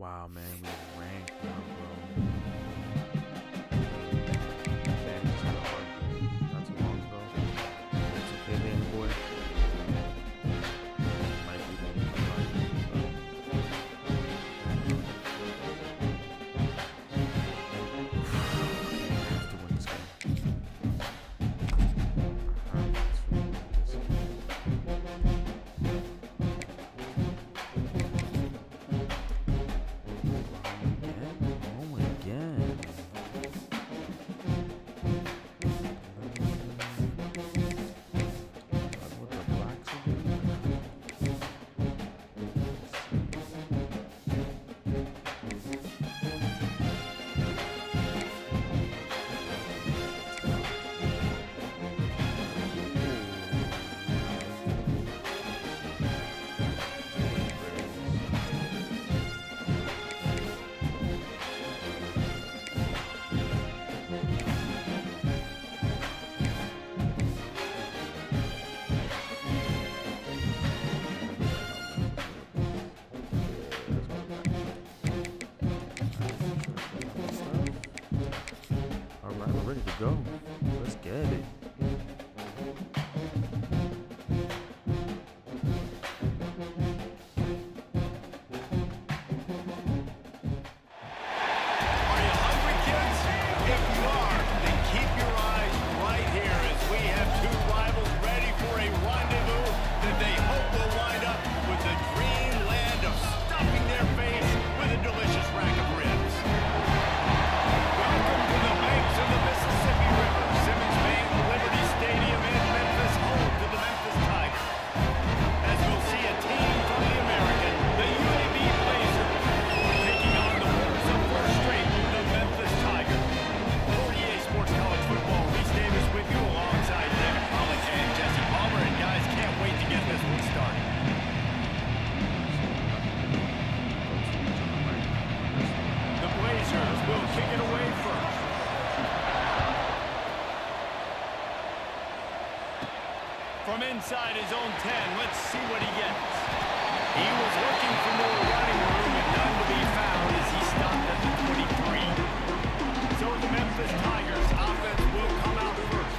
Wow, man, we ranked now, bro. Man, it's kind of hard. Not too long ago. It's okay, man, boy. Might be the have to win this game. Alright, let's win this game. Again. What the blacks are doing? Alright, we're ready to go. Let's get it. Are you hungry, kids? If you are, then keep your eyes right here as we have two rivals ready for a rendezvous that they hope will wind up with the dream land of stuffing their face with a delicious rack of ribs. Welcome to the banks of the Mississippi River, Simmons Bank Liberty Stadium in Memphis, home to the Memphis Tigers. As we'll see a team from the American, the UAB Blazers, taking on the winners of first straight, the Memphis Tigers. 48 Sports College Football, Reese Davis with you alongside David Pollock and Jesse Palmer. And guys, can't wait to get this one started. The Blazers will kick it away first. From inside his own 10, let's see what he gets. He was looking for more running room and none to be found as he stopped at the 23. So the Memphis Tigers offense will come out first.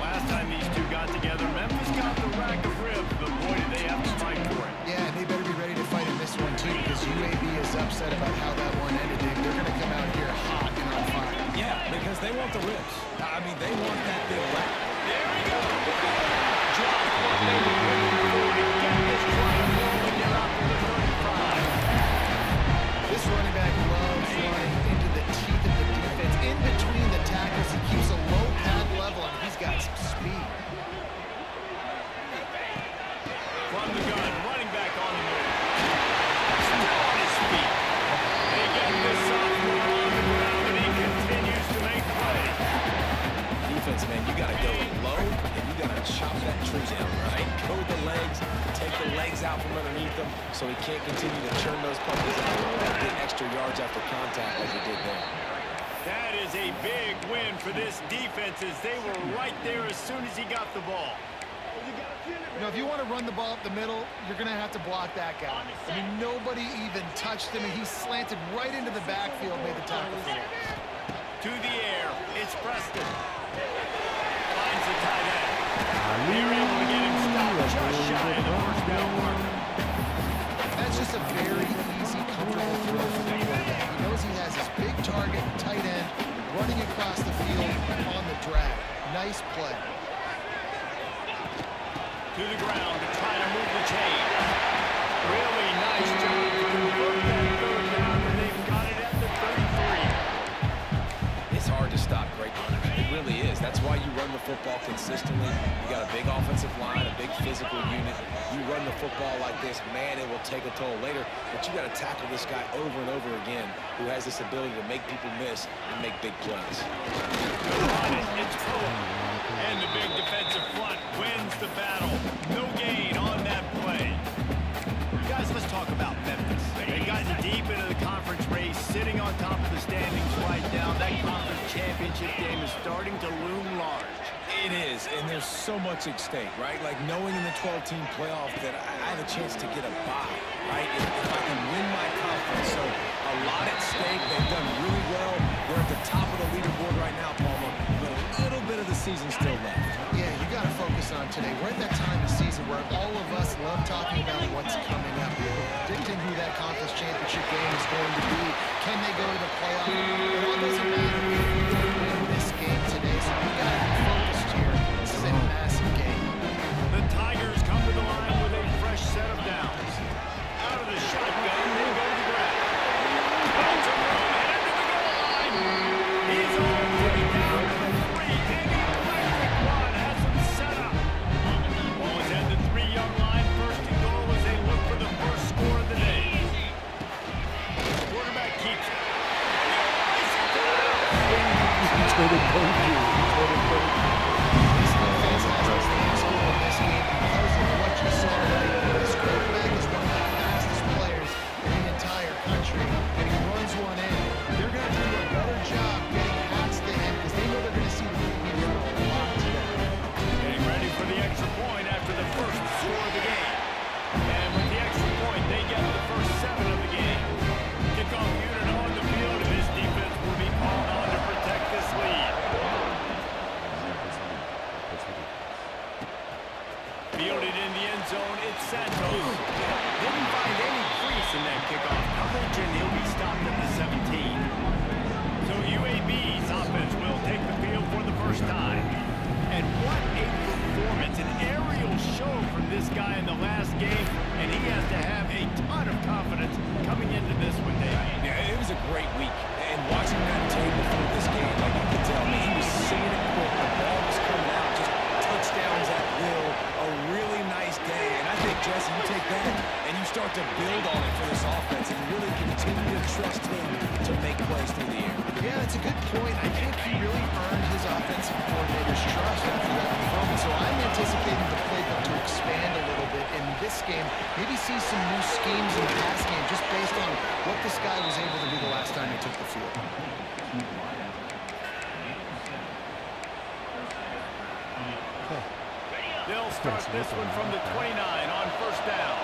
Last time these two got together, Memphis got the rack of ribs, but boy, did they have to fight for it. Yeah, and they better be ready to fight in this one too, because UAB is upset about how that one ended. They're going to come out here hot and on fire. Yeah, because they want the ribs. I mean, they want that big wrap. There we go. Drop what they were waiting for to get this drive rolling here out to the 35. This running back loves running into the teeth of the defense. In between the tackles, he keeps a low pad level, and he's got some speed. From the gun, running back on the move. Still on his feet. They get this sophomore on the ground, and he continues to make plays. Defense, man, you got to go low, and you got to chop that tree down, right? Go with the legs, take the legs out from underneath them so he can't continue to churn those puppies out and get extra yards after contact like he did there. That is a big win for this defense as they were right there as soon as he got the ball. You know, if you want to run the ball up the middle, you're going to have to block that guy. I mean, nobody even touched him, and he slanted right into the backfield, made the tackle for him. To the air, it's Preston. Finds the tight end. They're able to get him stopped just shy of the first down marker. That's just a very easy, comfortable throw for the quarterback. He knows he has his big target, tight end, running across the field on the drag. Nice play. To the ground to try to move the chain. Really nice job to convert that third down, and they've got it at the 33. It's hard to stop great runners. It really is. That's why you run the football consistently. You got a big offensive line, a big physical unit. You run the football like this, man, it will take a toll later. But you got to tackle this guy over and over again who has this ability to make people miss and make big plays. On it, it's Cohen. And the big defensive front wins the battle. No gain on that play. Guys, let's talk about Memphis. They've gotten deep into the conference race, sitting on top of the standings right now. That conference championship game is starting to loom large. It is, and there's so much at stake, right? Like knowing in the 12-team playoff that I have a chance to get a bye, right? If I can win my conference. So a lot at stake. They've done really well. They're at the top of the leaderboard right now, Palmer, but a little bit of the season still left. Yeah, you got to focus on today. We're at that time of season where all of us love talking about what's coming up. We're predicting who that conference championship game is going to be. Can they go to the playoff? It all doesn't matter if you don't win this game today. So we got to be focused here. This is a massive game. The Tigers come to the line with a fresh set of downs. Out of the shotgun, they go to the ground. Bounce around, headed to the goal line. He's all the way down to the 3, and the electric one has him set up. Ball is at the 3-yard line. First and goal as they look for the first score of the day. Quarterback keeps it. This defense has its hands full in this game because of what you saw right here. This quarterback is one of the fastest players in the entire country, and he runs one in. They're going to have to do a better job getting hats to him because they know they're going to see the QB run a lot today. Getting ready for the extra point after the first score of the game. And with the extra point, they get the first 7 of the game. Kickoff unit on the field, and this defense will be called on to protect this lead. Fielded in the end zone, it's Santos. Didn't find any crease in that kickoff coverage, and he'll be stopped at the 17. So UAB's offense will take the field for the first time. And what a performance, an aerial show from this guy in the last game, and he has to have a ton of confidence coming into this one, Dave. Yeah, it was a great week. And watching that tape before this game, like you could tell, he was singing it quick. The ball was coming out, just touchdowns at will. A really nice day. And I think, Jesse, you take that and you start to build on it for this offense and really continue to trust him to make plays through the air. Yeah, that's a good point. I think he really earned his offensive coordinator's trust after that performance. So I'm anticipating the playbook to expand a little bit in this game. Maybe see some new schemes in the pass game just based on what this guy was able to do the last time he took the field. They'll start this one from the 29 on first down.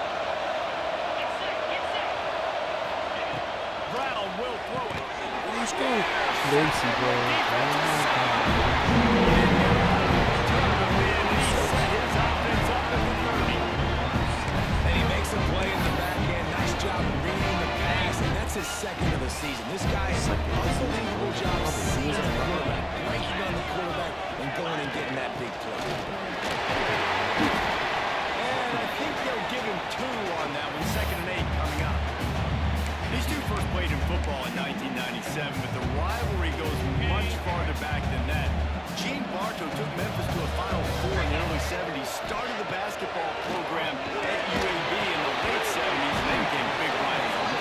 Brown will throw it. Let's go. Lacy, bro. He set his offense up at the 30. And he makes a play in the back end. Nice job reading the pass, and that's his second of the season. This guy is an unbelievable job seeing the quarterback, breaking on the quarterback, and going and getting that big play. And I think they'll give him 2 on that one. 2nd and 8 coming up. These two first played in football in 1997, but the rivalry goes much farther back than that. Gene Bartow took Memphis to a Final Four in the early 70s, started the basketball program at UAB in the late 70s, and they became big rivals.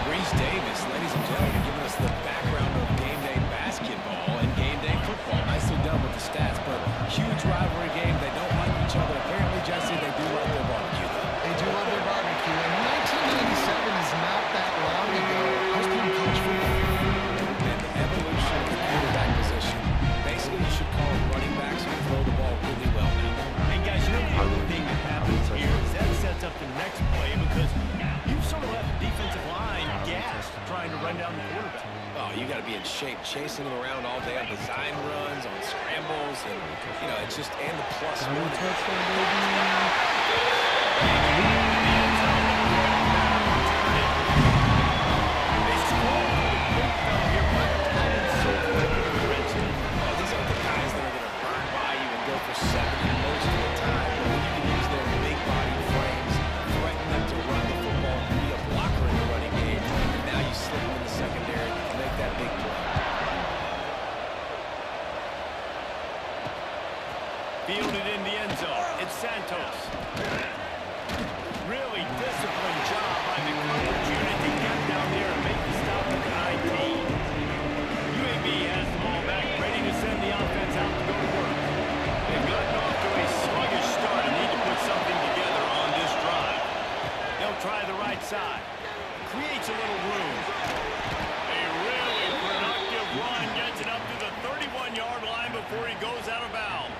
Reese Davis, ladies and gentlemen, giving us the background of game day basketball and game day football. Nicely done with the stats, but huge rivalry game. They don't like each other. Apparently, Jesse, they do like their barbecue, though. They do love their barbecue, and 1997 is not that long ago. I was playing college football. And the evolution of the quarterback position. Basically, you should call them running backs who throw the ball really well now. And guys, you know the other thing that happens here is that sets up the next play because you've sort of left the defensive line gassed trying to run down the quarterback. Oh, you got to be in shape, chasing him around all day on design runs, on scrambles, and, you know, it's just, and the plus one. These aren't the guys that are going to burn by you and go for 70 most of the time, but when you can use their big body frames, threaten them to run the football, be a blocker in the running game, and now you slip them in the secondary and make that big play. Fielded in the end zone. It's Santos. Really disciplined job by the coverage unit to get down there and make the stop at the 19. UAB has the ball back, ready to send the offense out to go to work. They've gotten off to a sluggish start and need to put something together on this drive. They'll try the right side. Creates a little room. A really productive run gets it up to the 31-yard line before he goes out of bounds.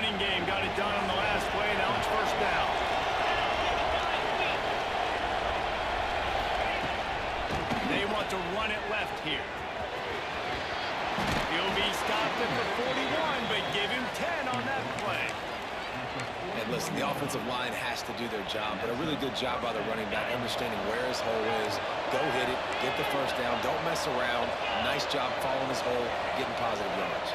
running game got it done on the last play. Now it's first down. They want to run it left here. He'll be stopped at the 41, but give him 10 on that play. And listen, the offensive line has to do their job, but a really good job by the running back, understanding where his hole is. Go hit it, get the first down, don't mess around. Nice job following his hole, getting positive yards.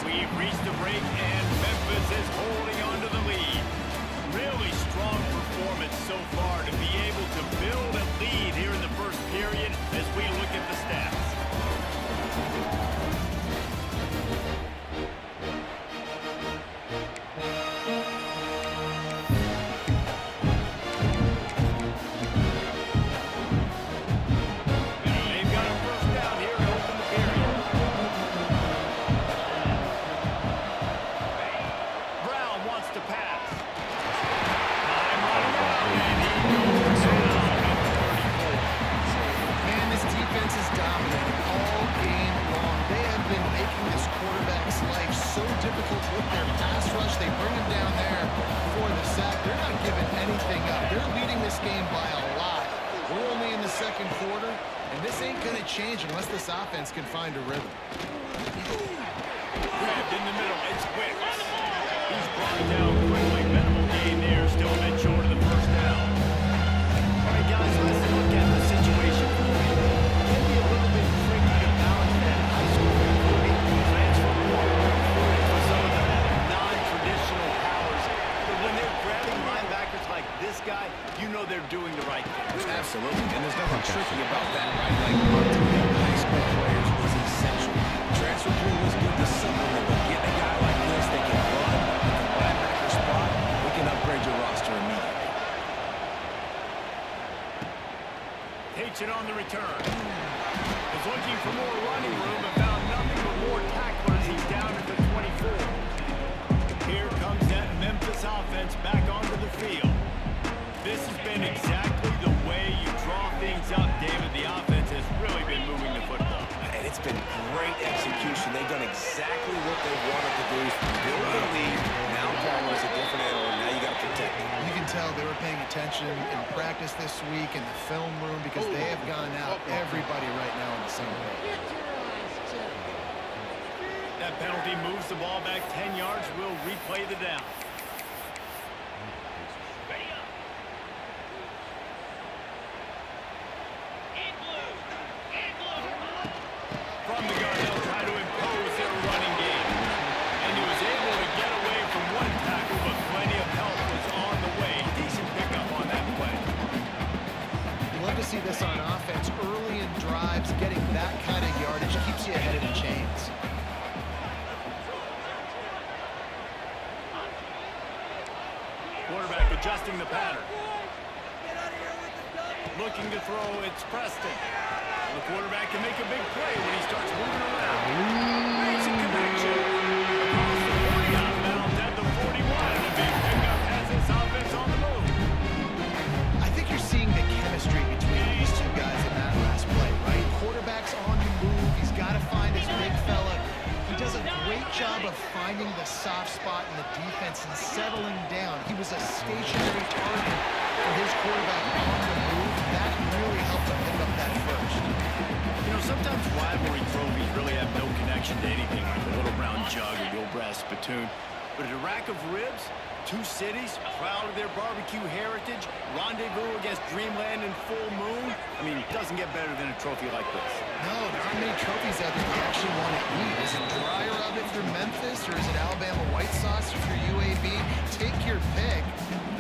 We've reached the break, and Memphis is holding on to the lead. Really strong performance so far to be able to build a lead here in the first period as we look at the stats. They've got a first down here to open the period. Brown wants to pass. Time running out, and he goes down at 34. Man, this defense is dominating all game long. They have been making this quarterback's life so difficult with their pass rush. They bring him down there for the sack. They're not giving anything up. They're leading this game by a lot. We're only in the second quarter, and this ain't going to change unless this offense can find a rhythm. Grabbed in the middle, it's Wicks. He's brought down quickly. Minimal gain there, still a bit short of the first down. All right, guys, let's look at the situation. It can be a little bit tricky to balance that high school recruiting transfer portal for some of the non-traditional powers. But when they're grabbing linebackers like this guy, you know they're doing the right thing. Absolutely, and there's nothing tricky about that, right? Like, to me, high school players was essential. Transfer pool was good to supplement, but getting a guy like this that can run at the linebacker spot, we can upgrade your roster immediately. Takes it on the return. Is looking for more running room and found nothing but more tacklers. He's down at the 24. Here comes that Memphis offense back onto the field. This has been exactly the way you draw things up, David. The offense has really been moving the football. And it's been great execution. They've done exactly what they wanted to do. Build the lead. Now Palmer is a different animal. Now you got to protect him. You can tell they were paying attention in practice this week in the film room because they have gone out everybody right now on the same page. That penalty moves the ball back 10 yards. We'll replay the down. From the gun, they'll try to impose their running game. And he was able to get away from one tackle, but plenty of help was on the way. Decent pickup on that play. You love to see this on offense early in drives. Getting that kind of yardage keeps you ahead of the chains. Quarterback adjusting the pattern. Looking to throw, it's Preston. The quarterback can make a big play when he starts moving around. Makes a connection. Across the 40, out of bounds at the 41. A big pickup has this offense on the move. I think you're seeing the chemistry between these two guys in that last play, right? Quarterback's on the move. He's got to find his big fella. He does a great job of finding the soft spot in the defense and settling down. He was a stationary target for his quarterback on the move. That really helped him pick up that first. You know, sometimes rivalry trophies really have no connection to anything like the Little Brown Jug or the old brass spittoon. But a rack of ribs, two cities, proud of their barbecue heritage, rendezvous against Dreamland and Full Moon. I mean, it doesn't get better than a trophy like this. No, there aren't many trophies out there you actually want to eat. Is it Dry Rub if you're Memphis, or is it Alabama White Sauce if you're UAB? Take your pick.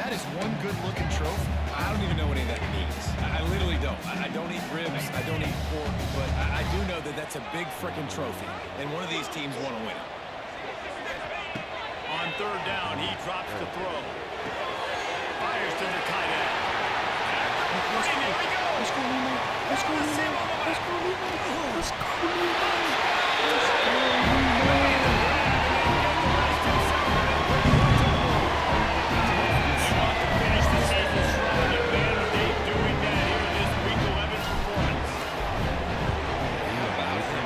That is one good-looking trophy. I don't even know what any of that means. I literally don't. I don't eat ribs. I don't eat pork. But I do know that that's a big frickin' trophy. And one of these teams want to win it. On third down, he drops the throw. Fires to the tight end. Here we go. Let's go, Lima. Let's go, Lima. Let's go, Lima. Let's go, Lima. Finish the season strong, and man, are they doing that here in this Week 11 performance.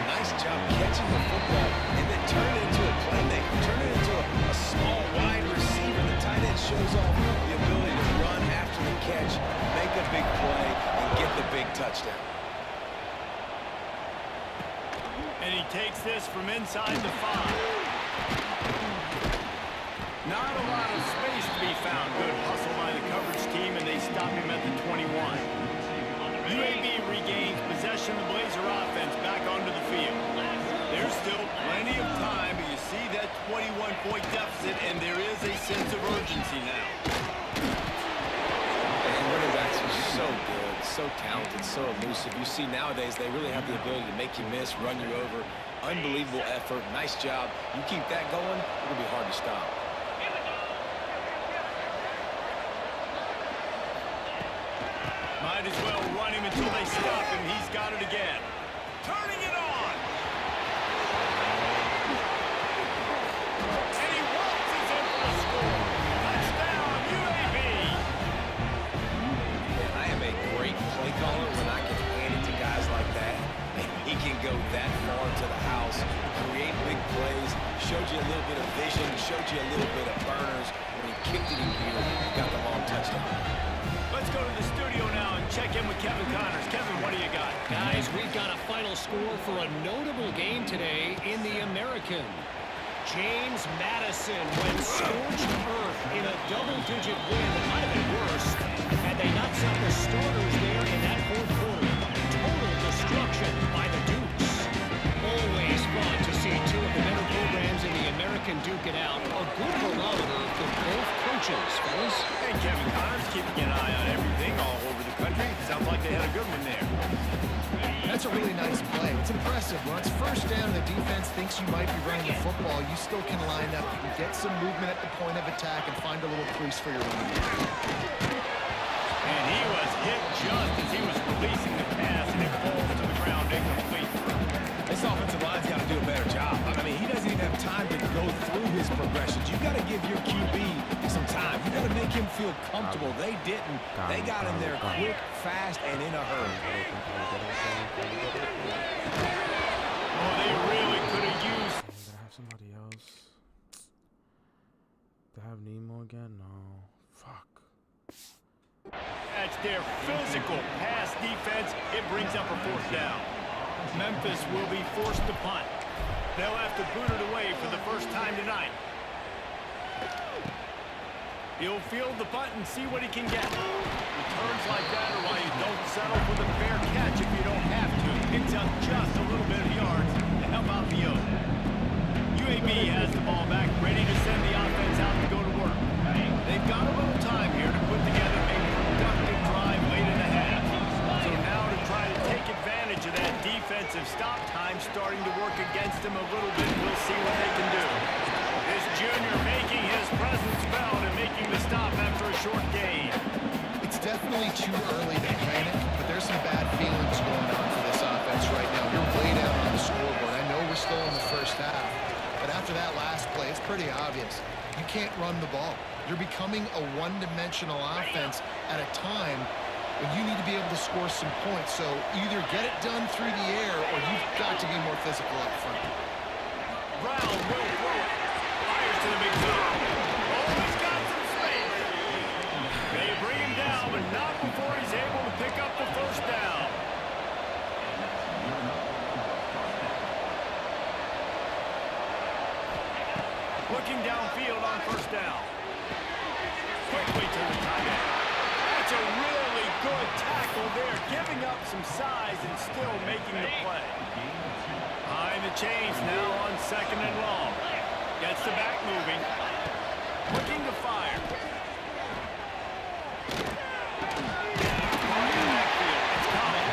Nice job catching the football touchdown. And he takes this from inside the 5. Not a lot of space to be found. Good hustle by the coverage team, and they stop him at the 21. UAB regains possession of the Blazer offense back onto the field. There's still plenty of time, but you see that 21-point deficit, and there is a sense of urgency now. And running backs are so good, so talented, so elusive. You see nowadays they really have the ability to make you miss, run you over. Unbelievable effort. Nice job. You keep that going, it'll be hard to stop. Might as well run him until they stop him. He's got it again. Turning it on. And he waltzes in for the score. Touchdown, UAB. Man, I am a great play caller when I can hand it to guys like that. And he can go that far to the house, create big plays, showed you a little bit of vision, showed you a little bit of burners. When he kicked it in gear, got the long touchdown. Let's go to the studio now and check in with Kevin Connors. Kevin, what do you got? Guys, we've got a final score for a notable game today in the American. James Madison went scorched earth in a double-digit win. It might have been worse had they not set the starters there in that fourth quarter. Total destruction by the Dukes. Always fun to see two of the better programs in the American duke it out. A good barometer for both coaches, fellas. Hey, Kevin Connors keeping an eye on everything all over the country. Sounds like they had a good one there. That's a really nice play. It's impressive. When it's first down and the defense thinks you might be running the football, you still can line up. You can get some movement at the point of attack and find a little crease for your run. And he was hit just as he was releasing the pass, and it falls to the ground incomplete. This offensive line's got to do a better job. I mean, he doesn't even have time to go through his progressions. You've got to give your QB some time. You've got to make him feel comfortable. They didn't. They got in there quick, fast, and in a hurry. Oh, they really could have used. Did I have somebody else? Did I have Nemo again? No. Fuck. That's their physical pass defense. It brings up a fourth down. Memphis will be forced to punt. They'll have to boot it away for the first time tonight. He'll field the punt and see what he can get. Returns like that are why you don't settle for the fair catch if you don't have to. Picks up just a little bit of yards to help out the O's. UAB has the ball back, ready to send the offense out to go to work. They've got a little time here to put together a productive drive late in the half. So now to try to take advantage of that defensive stop time starting to work against them a little bit. We'll see what they can do. This junior making his presence felt and making the stop after a short gain. It's definitely too early to panic, but there's some bad feelings going on for this offense right now. You're way down on the scoreboard. I know we're still in the first half, but after that last play, it's pretty obvious. You can't run the ball. You're becoming a one-dimensional offense at a time when you need to be able to score some points. So either get it done through the air or you've got to be more physical up front. Brown will throw it. Fires to the big zone. Oh, he's got some space. They bring him down, but not before he's able to pick up the first down. Looking downfield on first down. Quickly to the tight end. That's a really good tackle there, giving up some size and still making the play. Behind the chains now on second and long. Gets the back moving. Looking to fire. It's coming.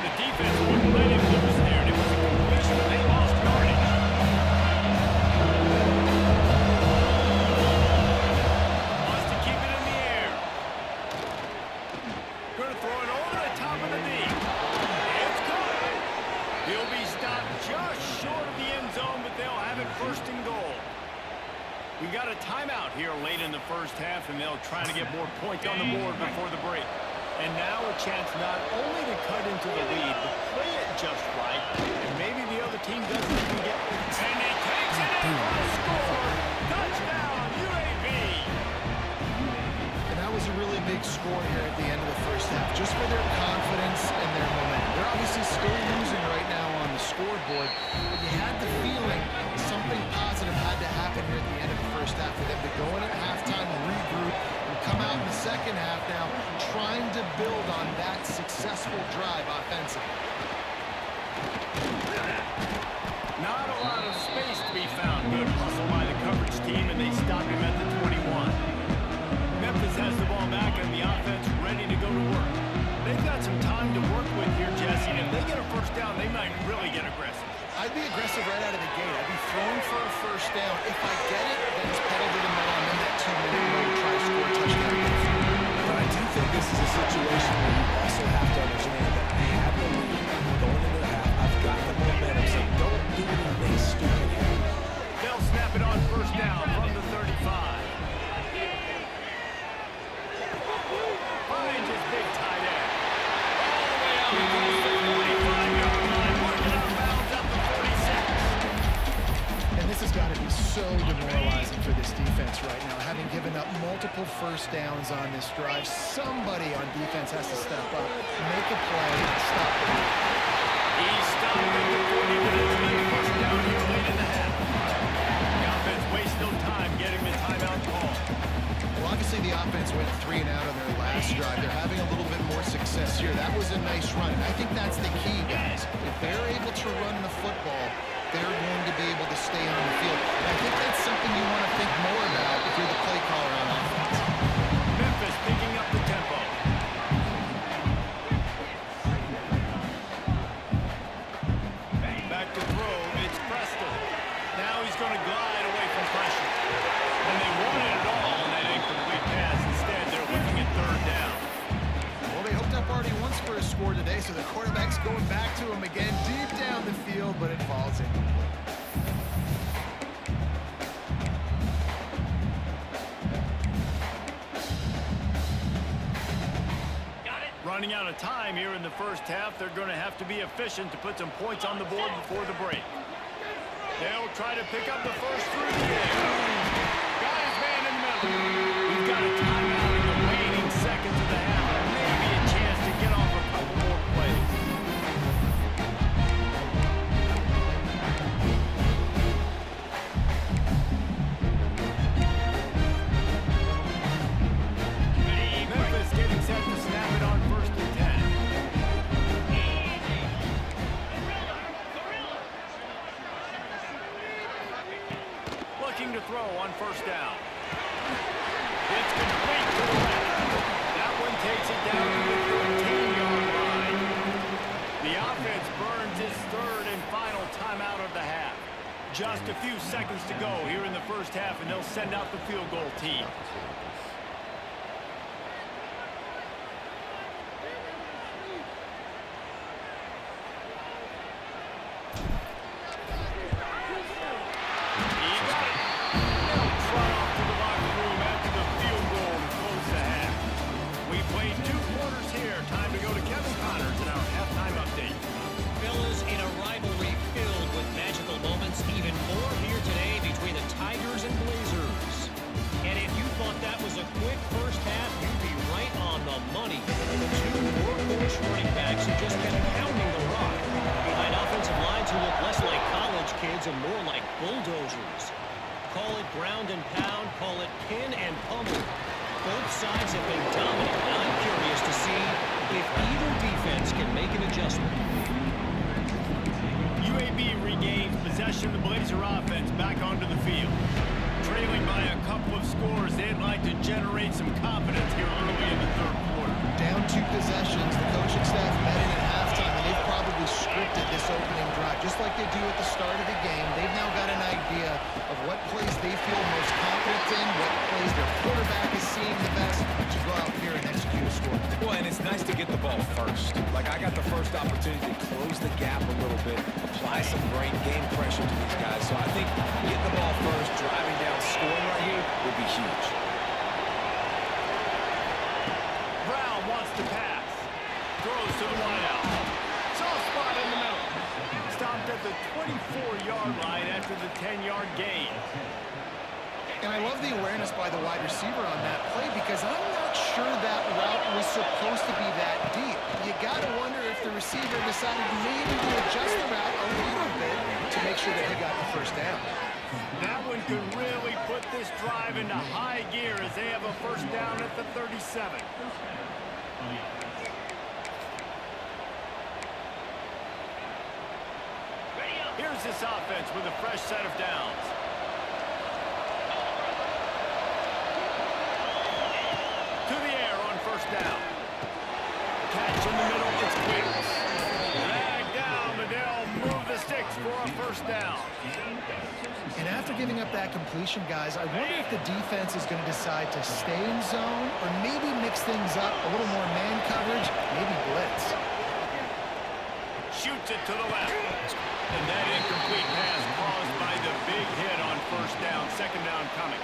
The defense wouldn't let him loose there, and it was a completion. They lost yardage. Wants to keep it in the air. Going to throw it over the top of the knee. It's caught. He'll be stopped just short of the end zone, but they'll have it first and goal. We got a timeout here late in the first half, and they'll try to get more points on the board before the break. And now a chance not only to cut into the lead, but play it just right, and maybe the other team doesn't even get it. And he takes it in for a score. Touchdown, UAB. And that was a really big score here at the end of the first half. Just for their confidence scoreboard. But you had the feeling something positive had to happen here at the end of the first half for them to go in at halftime and regroup and come out in the second half now trying to build on that successful drive offensively. Not a lot of space to be found. Good hustle by the coverage team, and they stop him at the 21. Memphis has the ball back, and the offense ready to go to work. They've got some time to work with here, Jesse, and if they get a first down, they might really get aggressive. I'd be aggressive right out of the gate. I'd be throwing for a first down. If I get it, then it's pedal to the metal, and then that 2-minute run to try to score a touchdown. But I do think this is a situation where you also have to understand that I have the lead going into the half. I've got the momentum, so don't do anything stupid here. They'll snap it on first down from the 35. Finds his big tight end. All the way out across the 45-yard line. Working out of bounds at the 46. And this has got to be so demoralizing for this defense right now. Having given up multiple first downs on this drive, somebody on defense has to step up, make a play, and stop it. He's stopped at the 40 minutes and first down here late in the half. The offense wastes no time getting the timeout call. Well, obviously the offense went 3 and out on their last drive. They're having a little bit more success here. That was a nice run. I think that's the key, guys. If they're able to run the football, they're going to be able to stay on the field. And I think that's something you want to think more about if you're the play caller on offense. Memphis picking up the tempo. Back to throw. It's Preston. Now he's going to glide away from pressure. And they wanted it all on that incomplete pass. Instead, they're looking at third down. Well, they hooked up already once for a score today, so the quarterback's going back to him again deep down the field, but it falls in. Running out of time here in the first half, they're going to have to be efficient to put some points on the board before the break. They'll try to pick up the first through the air. Got his man in the middle. We've got a timeout in the waning seconds of the half. Maybe a chance to get off a couple more plays. Memphis getting set to snap it on first and 10. Looking to throw on first down. It's complete to the left. That one takes it down to the 13-yard line. The offense burns its third and final timeout of the half. Just a few seconds to go here in the first half, and they'll send out the field goal team. And more like bulldozers. Call it ground and pound, call it pin and pummel. Both sides have been dominant, and I'm curious to see if either defense can make an adjustment. UAB regains possession of the Blazer offense back onto the field. Trailing by a couple of scores, they'd like to generate some confidence here early in the third quarter. Down 2 possessions, the coaching staff met in at halftime, and they've probably scripted this opening drive, just like they do at the start of the game. They've now got an idea of what plays they feel most confident in, what plays their quarterback is seeing the best to go out here and execute a score. Well, and it's nice to get the ball first. Like, I got the first opportunity to close the gap a little bit, apply some great game pressure to these guys. So I think getting the ball first, driving down, scoring right here would be huge. Brown wants to pass. Throws to the wideout. Soft spot in the middle. Stopped at the 24-yard line after the 10-yard gain. And I love the awareness by the wide receiver on that play because I'm not sure that route was supposed to be that deep. You got to wonder if the receiver decided maybe to adjust the route a little bit sure that he got the first down. That one could really put this drive into high gear as they have a first down at the 37. Here's this offense with a fresh set of downs. To the air on first down. Catch in the middle, it's clearance. Drag down, but they'll move the sticks for a first down. And after giving up that completion, guys, I wonder if the defense is going to decide to stay in zone or maybe mix things up, a little more man coverage, maybe blitz. Shoots it to the left. And that incomplete pass caused by the big hit on first down. Second down coming.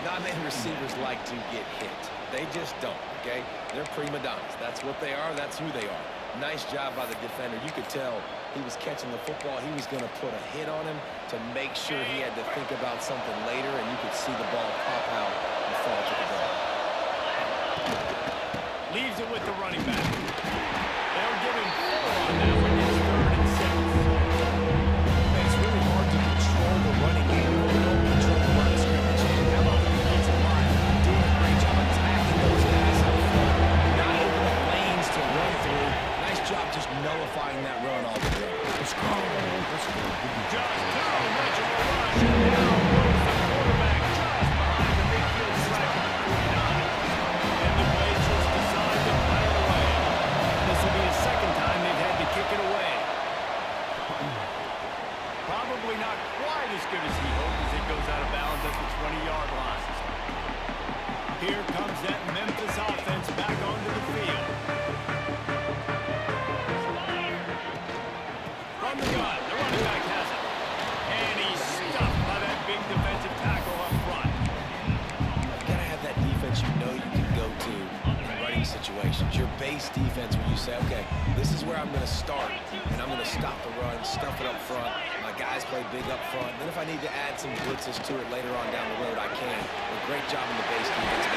Not many receivers like to get hit. They just don't, okay? They're prima donnas. That's what they are. That's who they are. Nice job by the defender. You could tell he was catching the football. He was going to put a hit on him to make sure he had to think about something later, and you could see the ball pop out and fall to the ground. Leaves it with the running back. They'll give him 4 on that one. It's 3rd and 6. It's really hard to control the running game if you don't control the line of scrimmage. How about the defensive line doing a great job attacking those guys up front, not opening lanes to run through. Nice job just nullifying that run all the way. Let's go. Let's go. Just too much of a rush. And now moves the quarterback just behind the midfield stripe. And the Blazers decide to punt it away. This will be the second time they've had to kick it away. Probably not quite as good as he hoped as it goes out of bounds at the 20-yard line. Here comes that Memphis offense back onto the field. From the gun, the running back has it. And he's stuffed by that big defensive tackle up front. You've got to have that defense you know you can go to in running situations. Your base defense where you say, okay, this is where I'm going to start, and I'm going to stop the run, stuff it up front. My guys play big up front. Then if I need to add some blitzes to it later on down the road, I can. A great job in the base defense.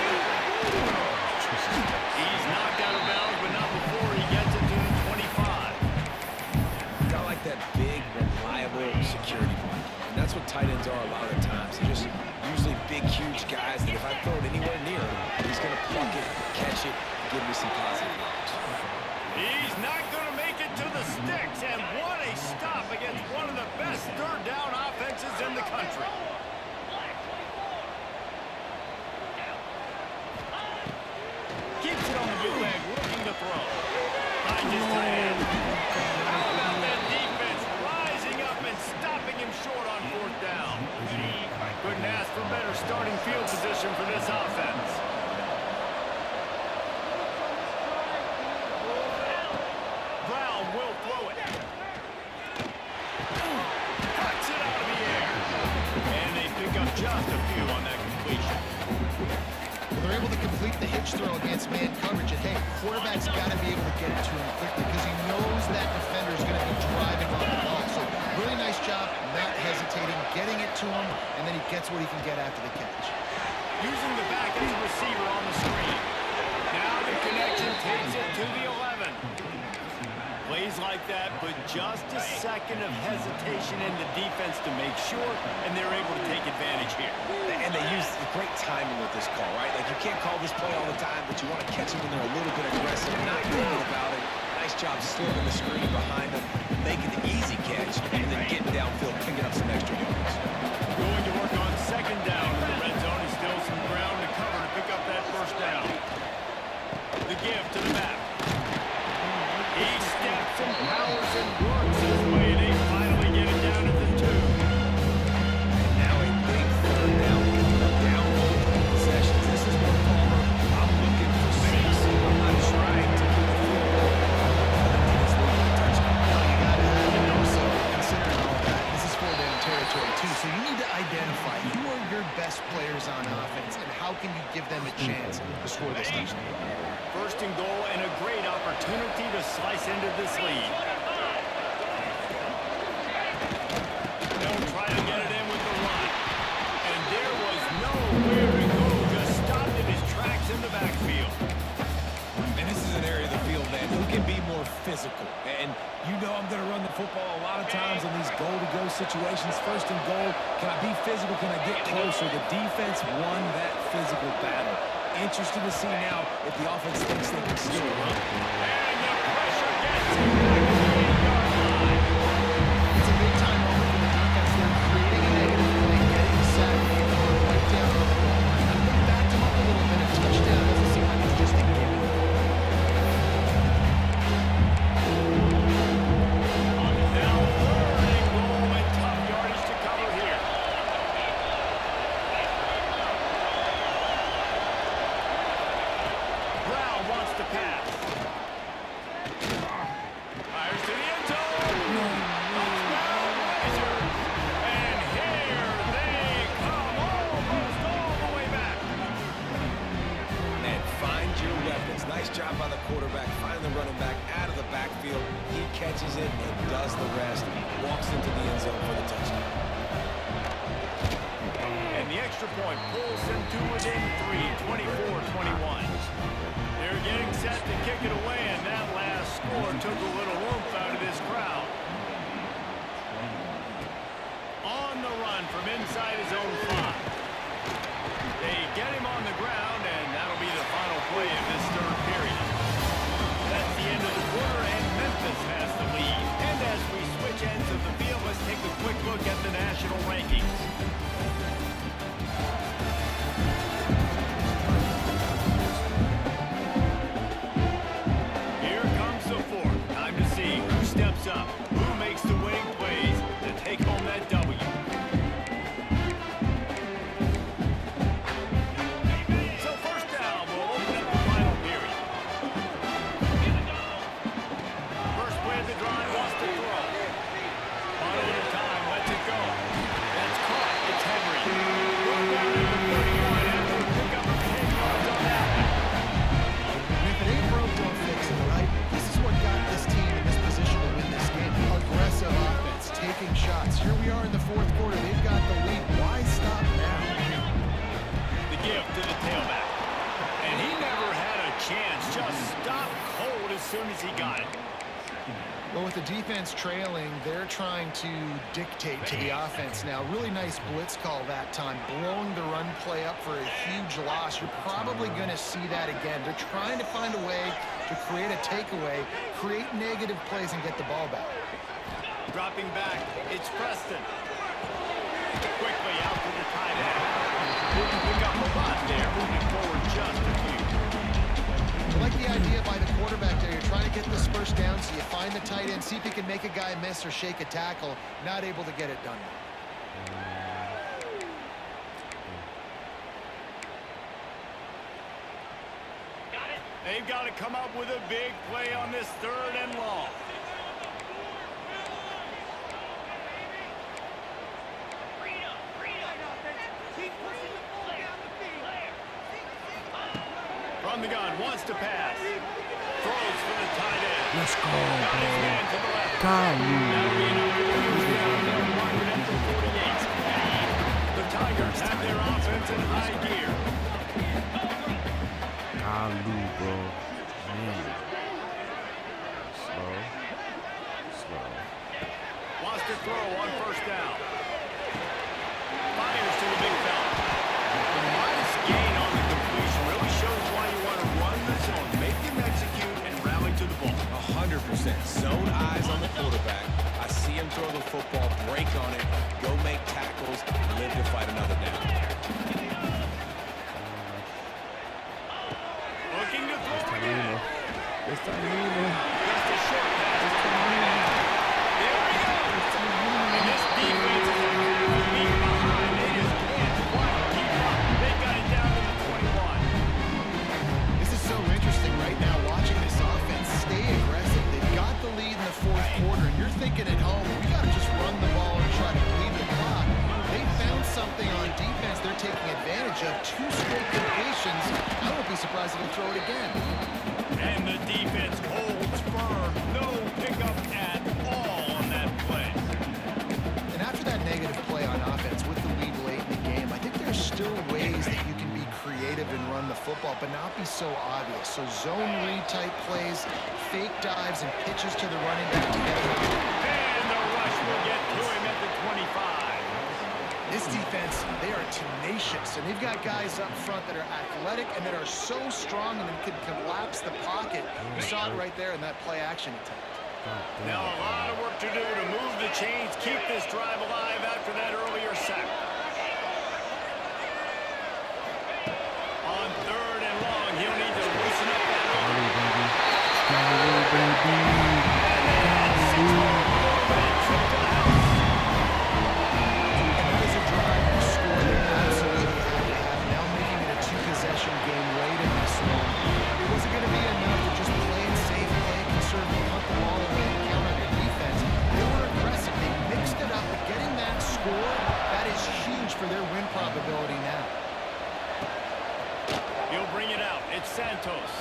He's knocked out of bounds, but not before he gets it to the 25. Got like that big, reliable security blanket. And that's what tight ends are a lot of the times. They're just usually big, huge guys that if I throw it anywhere near him, he's going to pluck it, catch it, and give me some positive yards. He's not going to make it to the sticks, and what a stop against one of the best third down offenses in the country. Keeps it on the bootleg, looking to throw. Finds his tight end. How about that defense rising up and stopping him short on 4th down? Couldn't ask for better starting field position for this offense. Brown will throw it. Cuts it out of the air. And they pick up just a few on that completion. Well, they're able to complete the hitch throw against man coverage. And hey, quarterback's got to be able to get it to him quickly because he knows that defender is going to be driving on the ball. So really nice job, not hesitating, getting it to him, and then he gets what he can get after the catch. Using the back as a receiver on the screen. Now the connection takes it to the 11. Plays like that, but just a second of hesitation in the defense to make sure, and they're able to take advantage here. And they use great timing with this call, right? Like you can't call this play all the time, but you want to catch them when they're a little bit aggressive, not thinking about it. Nice job slipping the screen behind them, making the easy catch, and then getting downfield, picking up some extra yards. Going to work on 2nd down in the red zone. Is still some ground to cover to pick up that first down. The give to the back. He steps and powers and works his way. They finally get it down at the 2. Now a big 3rd down, downfield possessions. This is one Palmer. I'm looking for 6. I'm not trying to get the field goal. It's looking for a touchdown. Well, you got to have it also, considering all that. This is 4-down territory, too. So you need to identify who are your best players on offense and how can you give them a chance to score this touchdown. 1st and goal and a great opportunity to slice into this lead. They'll try to get it in with the run. And there was nowhere to go. Just stopped in his tracks in the backfield. And this is an area of the field, man, who can be more physical. physical. And you know I'm going to run the football a lot of times in these goal-to-go situations. First and goal, can I be physical? Can I get closer? The defense won that physical battle. Interested to see now if the offense thinks they can still run. And the pressure gets him back to the 8-yard line. It's a big-time moment for the defense. They're creating a negative play, getting the sack, and going right down to the goal line. I think they backed him up a little bit. A touchdown doesn't seem like it's just a given. Now 3rd and goal and tough yardage to cover here. Brown wants to pass. Fires to the end zone. Touchdown, Blazers. And here they come almost all the way back. Man, find your weapons. Nice job by the quarterback, finding the running back out of the backfield. He catches it and does the rest. Walks into the end zone for the touchdown. And the extra point pulls them to within 3, 24-21. They're getting set to kick it away, and that last score took a little oomph out of this crowd. On the run from inside his own 5. They get him on the ground, and that'll be the final play of this 3rd period. That's the end of the quarter, and Memphis has the lead. And as we switch ends of the field, let's take a quick look at the national rankings. Here comes the 4th. Time to see who steps up, who makes the winning plays to take home that W. So 1st down will open up the final period. First play of the drive wants to throw. On a little time, lets it go. That's caught. It's Henry. Brought down at the 31 after a pickup of 10 yards on that one. And if it ain't broke, don't fix it, right? This is what got this team in this position to win this game. Aggressive offense, taking shots. Here we are in the 4th quarter. They've got the lead. Why stop now? The give to the tailback. And he never had a chance. Just stopped cold as soon as he got it. Well, with the defense trailing, they're trying to dictate to the offense now. Really nice blitz call that time, blowing the run play up for a huge loss. You're probably going to see that again. They're trying to find a way to create a takeaway, create negative plays, and get the ball back. Dropping back, it's Preston. Quickly out to the tight end. Didn't pick up a lot there, moving forward just a few. I like the idea by the quarterback there. You're trying to get this first down, so you find the tight end, see if he can make a guy miss or shake a tackle. Not able to get it done. They've got to come up with a big play on this 3rd and long. From the gun, wants to pass. Throws for the tight end. Let's go, Got his bro. man to the left. Golly. That'll be enough to lose down to the marker at the 48. The Tigers have their offense in high gear. Golly, bro. Man. Slow. Slow. Wants to throw on 1st down. Fires to the big fella. The modest gain on the completion really shows why you want to run the zone. Make him execute and rally to the ball. 100%. Zone eyes on the quarterback. I see him throw the football, break on it, go make tackles, live to fight another down. Looking to throw again. It's Sapingo. Just a short pass. There we go. And this defense is a half a beat behind. They just can't quite keep up. They got it down to the 21. This is so interesting right now, watching this offense stay aggressive. They've got the lead in the 4th quarter, and you're thinking at home, we got to just run the ball and try to bleed the clock. They found something on defense they're taking advantage of. 2 straight completions. I won't be surprised if they throw it again. And the defense holds firm. No pickup at all on that play. And after that negative play on offense with the lead late in the game, I think there's still ways that you can be creative and run the football, but not be so obvious. So zone read type plays, fake dives and pitches to the running back to get him. And the rush will get to him at the 25. This defense, they are tenacious, and they've got guys up front that are athletic and that are so strong and can collapse the pocket. You saw it right there in that play-action attempt. Now a lot of work to do to move the chains, keep this drive alive after that earlier sack. On 3rd and long, he'll need to loosen up that probability now. He'll bring it out. It's Santos.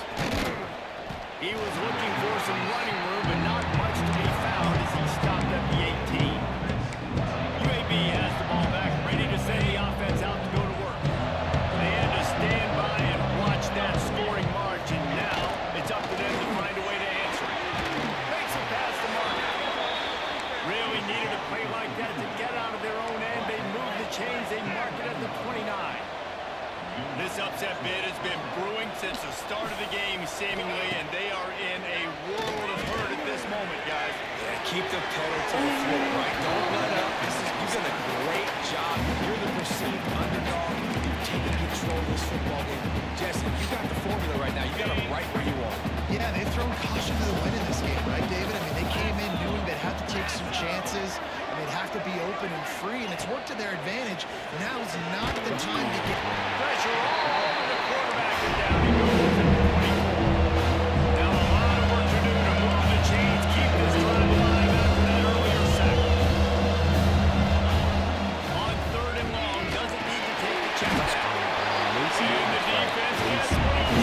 He was looking for some running room, but not much to be found as he stopped at the 18. UAB has the ball back, ready to send the offense out to go to work. They had to stand by and watch that scoring margin. Now it's up to them to find a way to answer it. Makes it past the mark. Really needed a play like that to get out of their own end. They moved the chains. They mark it at the 29. This upset bid has been brewing since the start of the game, seemingly, and they are in a world of hurt at this moment, guys. Yeah, keep the pedal to the floor, right? Don't let up. You've done a great job. You're the perceived underdog. You've taken control of this football game. Jesse, you got the formula right now. You got them right where you want. Yeah, they've thrown caution to the wind in this game, right, David? I mean, they came in knowing they'd have to take some chances, and they'd have to be open and free, and it's worked to their advantage. Now's not the time to get pressure all over the quarterback, and down he goes at the 24. Now a lot of work to do to move the chains, keep this drive alive after that earlier sack. On 3rd and long, doesn't need to take the check down. And the defense gets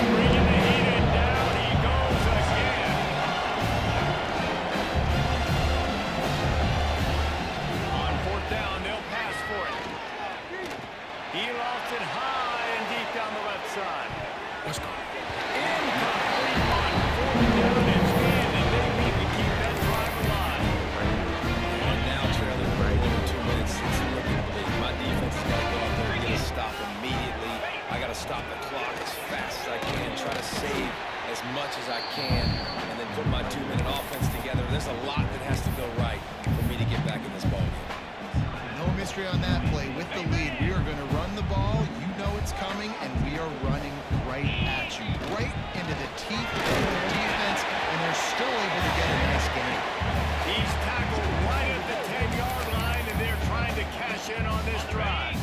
bringing the heat, and down he goes again. On 4th down, they'll pass for it. He lost it high and deep down the left side. Let's go. Incomplete on 4th down and 10, and they need to keep that drive alive. And now, trailing right over 2 minutes. It's looking bleak. My defense has got to go out there and get a stop immediately. I got to stop the clock as fast as I can, try to save as much as I can, and then put my 2-minute offense together. There's a lot that has to go right for me to get back in this ballgame. no mystery on that play. With the lead, we are going to run the ball. You know it's coming, and we are running right at you, right into the teeth of the defense, and they're still able to get a nice gain. He's tackled right at the 10-yard line, and they're trying to cash in on this drive.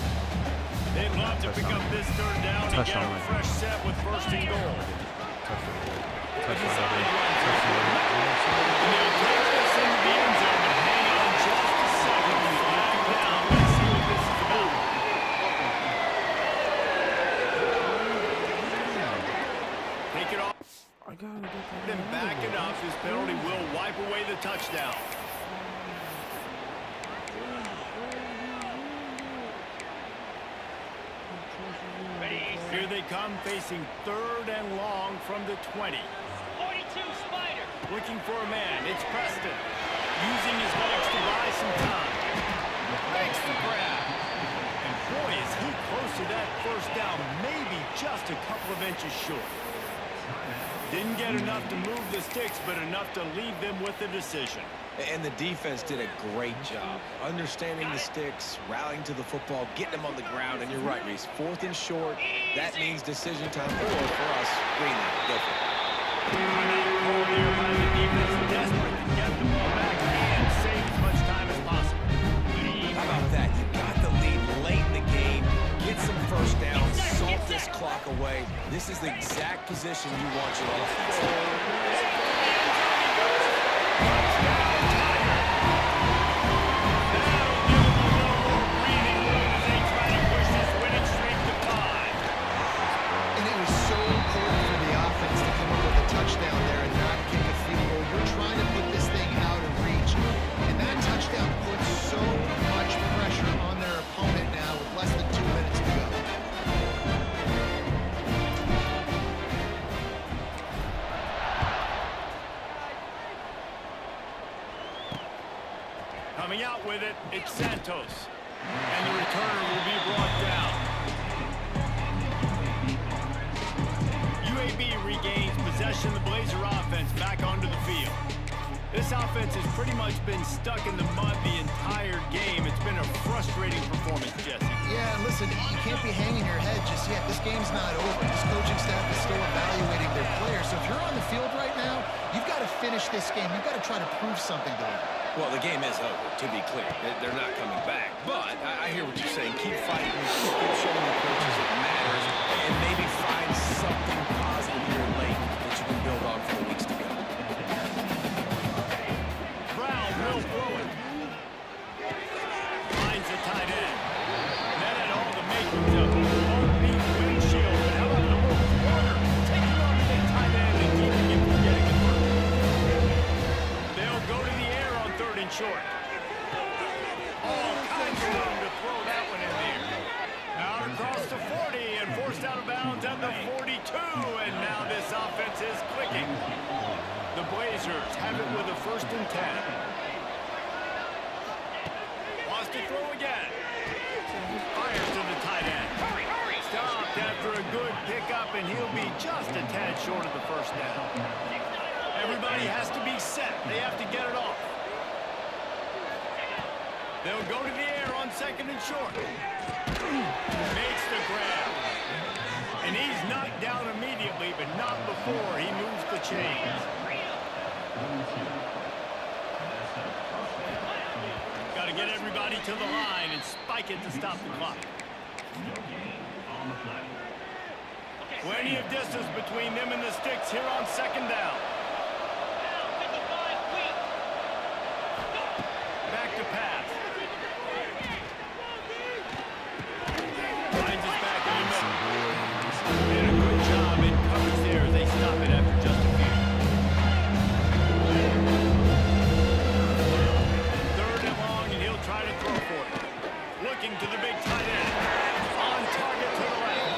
They'd love to pick up this 3rd down and get a fresh set with 1st and goal. And they'll take this into the end zone, but hang on just a second. Flag down. Let's see what this is about. Take it off. Then back it up. This penalty will wipe away the touchdown. Here they come, facing 3rd and long from the 20. 42 Spider. Looking for a man. It's Preston. Using his legs to buy some time. Makes the grab. And boy, is he close to that 1st down. Maybe just a couple of inches short. Didn't get enough to move the sticks, but enough to leave them with the decision. And the defense did a great job understanding the sticks, rallying to the football, getting them on the ground. And you're right, Reese. 4th and short, that means decision time. Or for us, Greenland, go for it. The defense desperate to get the ball back and save as much time as possible. How about that? You got the lead late in the game. Get some 1st down, salt this clock away. This is the exact position you want your offense in. with it. It's Santos. And the returner will be brought down. UAB regains possession of the Blazer offense back onto the field. This offense has pretty much been stuck in the mud the entire game. It's been a frustrating performance, Jesse. Yeah, and listen, you can't be hanging your head just yet. This game's not over. This coaching staff is still evaluating their players. So if you're on the field right now, you've got to finish this game. You've got to try to prove something to them. Well, the game is over, to be clear. They're not coming back. But I hear what you're saying. Keep fighting. Keep showing the coaches it matters. And maybe find something positive here late that you can build on for the weeks to come. Brown will throw it. Finds the tight end. That had all the makings of open windshield. But how about number 4? Taking on the tight end and keeping him from getting the first. They'll go to the air on 3rd and short. All kinds of room to throw that one in there. Out across the 40 and forced out of bounds at the 42. And now this offense is clicking. The Blazers have it with a 1st and 10. Wants to throw again. Fires to the tight end. Stopped after a good pickup, and he'll be just a tad short of the 1st down. Everybody has to be set. They have to get it off. They'll go to the air on 2nd and short. Makes the grab. And he's knocked down immediately, but not before he moves the chains. Got to get everybody to the line and spike it to stop the clock. Plenty of distance between them and the sticks here on 2nd down. Back to pass. Finds us back in the middle. Did a good job in coverage there as they stop it after just a few. 3rd and long, and he'll try to throw for it. Looking to the big tight end. On target to the left.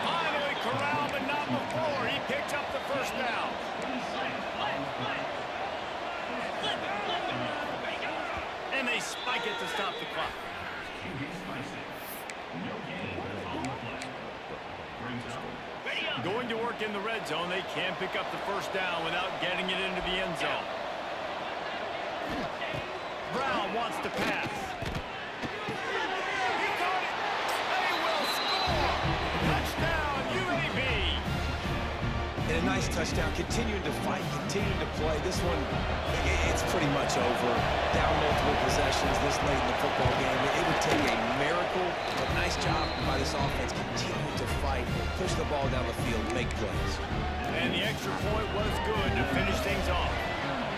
Finally corralled, but not before. He picks up the 1st down. And they spike it to stop the clock. Going to work in the red zone, they can't pick up the 1st down without getting it into the end zone. Brown wants to pass. He got it. They will score. Touchdown, UAB. And a nice touchdown. Continuing to fight, continuing to play. This one, it's pretty much over. Down multiple possessions this late in the football game. It would take a miracle, but nice job by this offense. Continuing to fight, push the ball down the field, make plays. And the extra point was good to finish things off.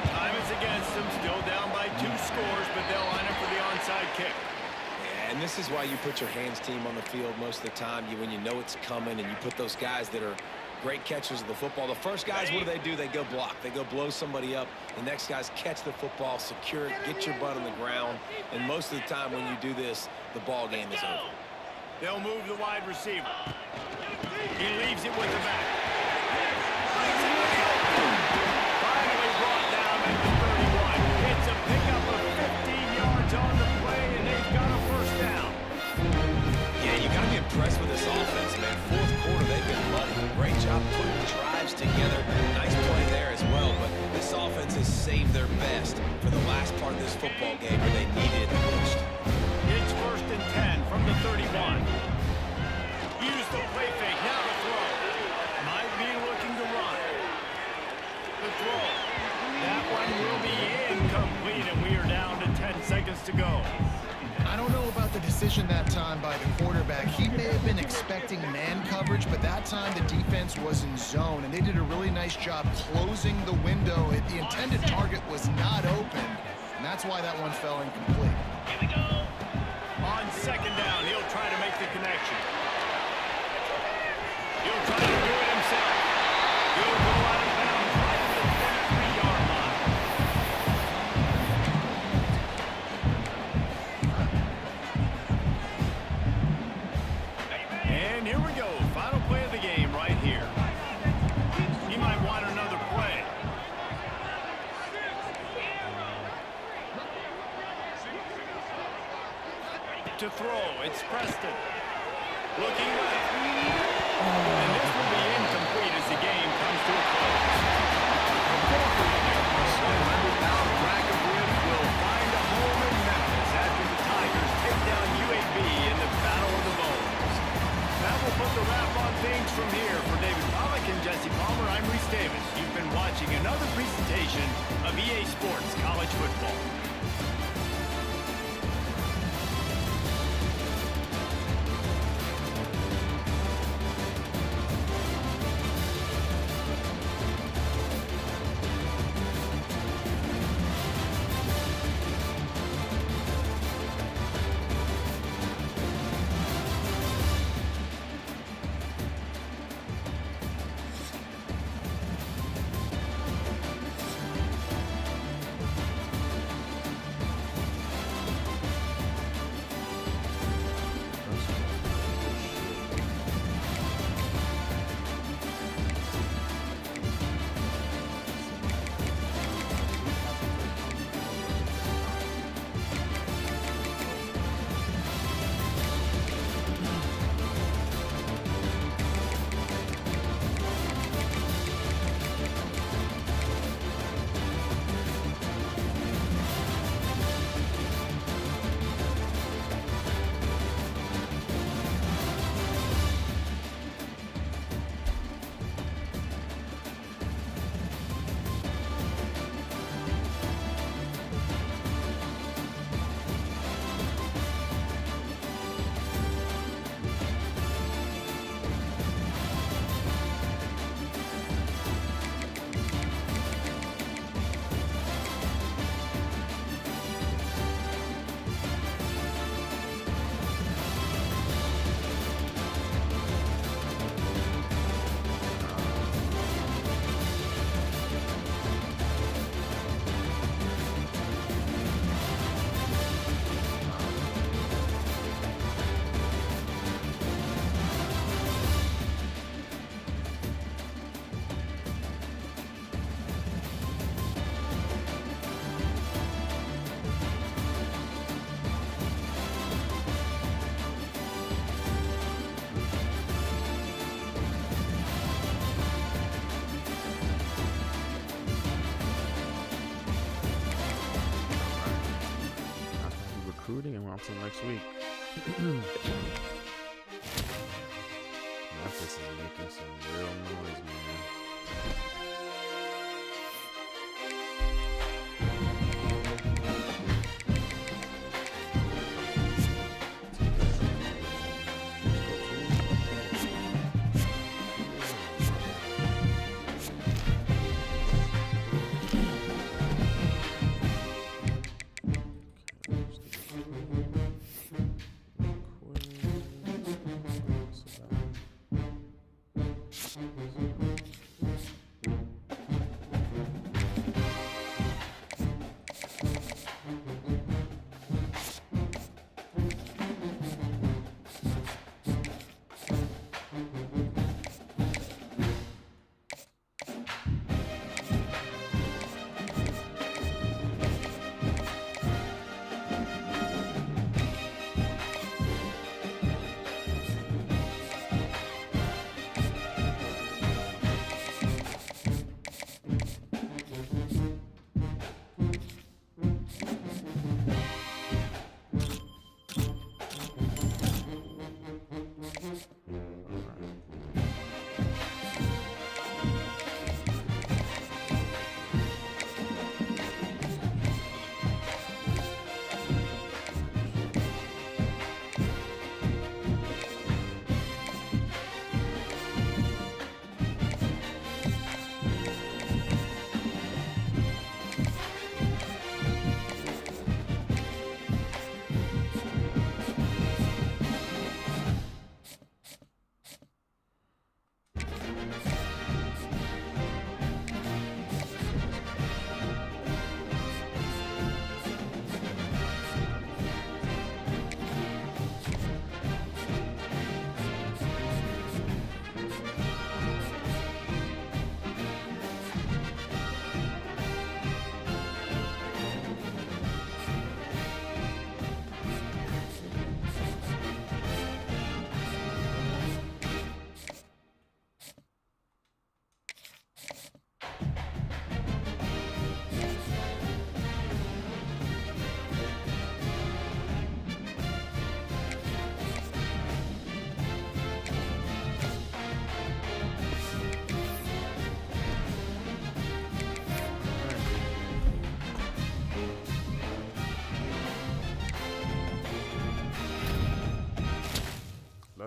Time is against them, still down by 2 scores, but they'll line up for the onside kick. Yeah, and this is why you put your hands team on the field most of the time. When you know it's coming, and you put those guys that are great catchers of the football. The first guys, what do? They go block. They go blow somebody up. The next guys catch the football, secure it, get your butt on the ground. And most of the time when you do this, the ball game is over. They'll move the wide receiver. He leaves it with the back. Finally brought down at the 31. It's a pickup of 15 yards on the play, and they've got a 1st down. Yeah, you got to be impressed with this offense, man. 4th quarter, they've been muddy. Great job putting drives together. Nice play there as well, but this offense has saved their best for the last part of this football game where they needed it the most. It's 1st and 10 from the 31. Use the play fake. Now the throw. Might be looking to run. The throw. That one will be incomplete, and we are down to 10 seconds to go. I don't know about the decision that time by the quarterback. He may have been expecting man coverage, but that time the defense was in zone, and they did a really nice job closing the window. The intended target was not open, and that's why that one fell incomplete. Here we go. On 2nd down, he'll try to make the connection. He'll try to do it himself. He'll go out of bounds right at the 23-yard line. And here we go. Final play of the game right here. He might want another play. to throw. It's Preston. Looking left. And this will be incomplete as the game comes to a close. A 700-pound rack of wood will find a home in Memphis after the Tigers take down UAB in the Battle of the Bones. That will put the wrap on things from here. For David Pollack and Jesse Palmer, I'm Reese Davis. You've been watching another presentation of EA Sports College Football. And we're on to next week. Memphis is making some real noise, man.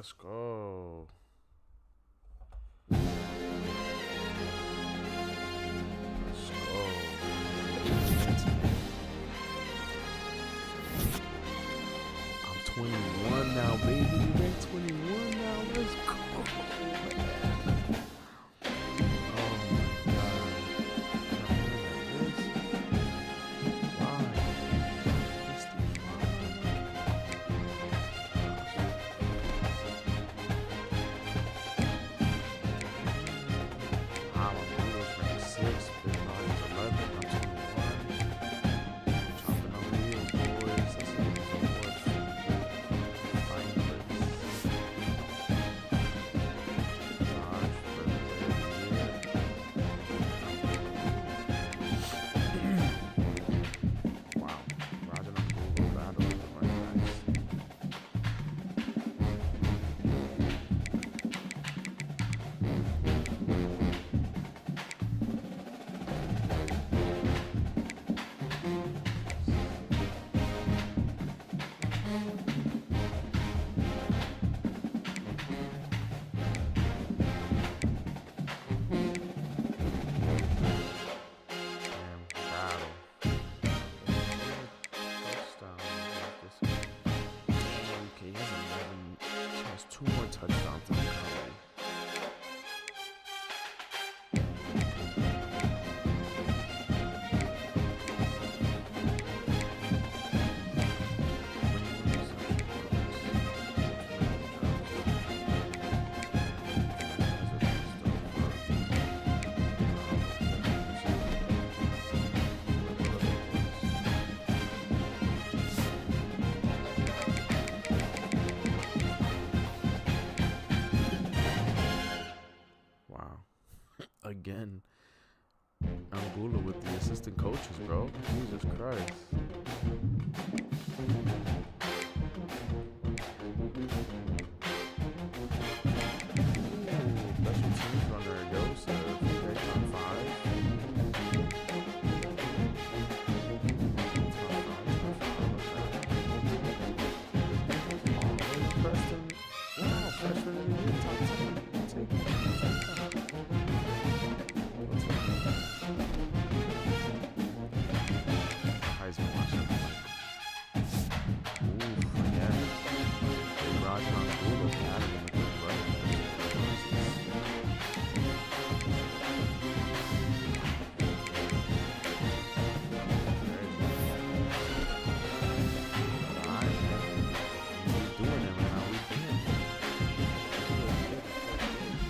Let's go. Let's go. I'm 21 now, baby. You're 21 now. Let's go. Two more touchdowns in the country. Again, Angulo with the assistant coaches, bro. Jesus Christ.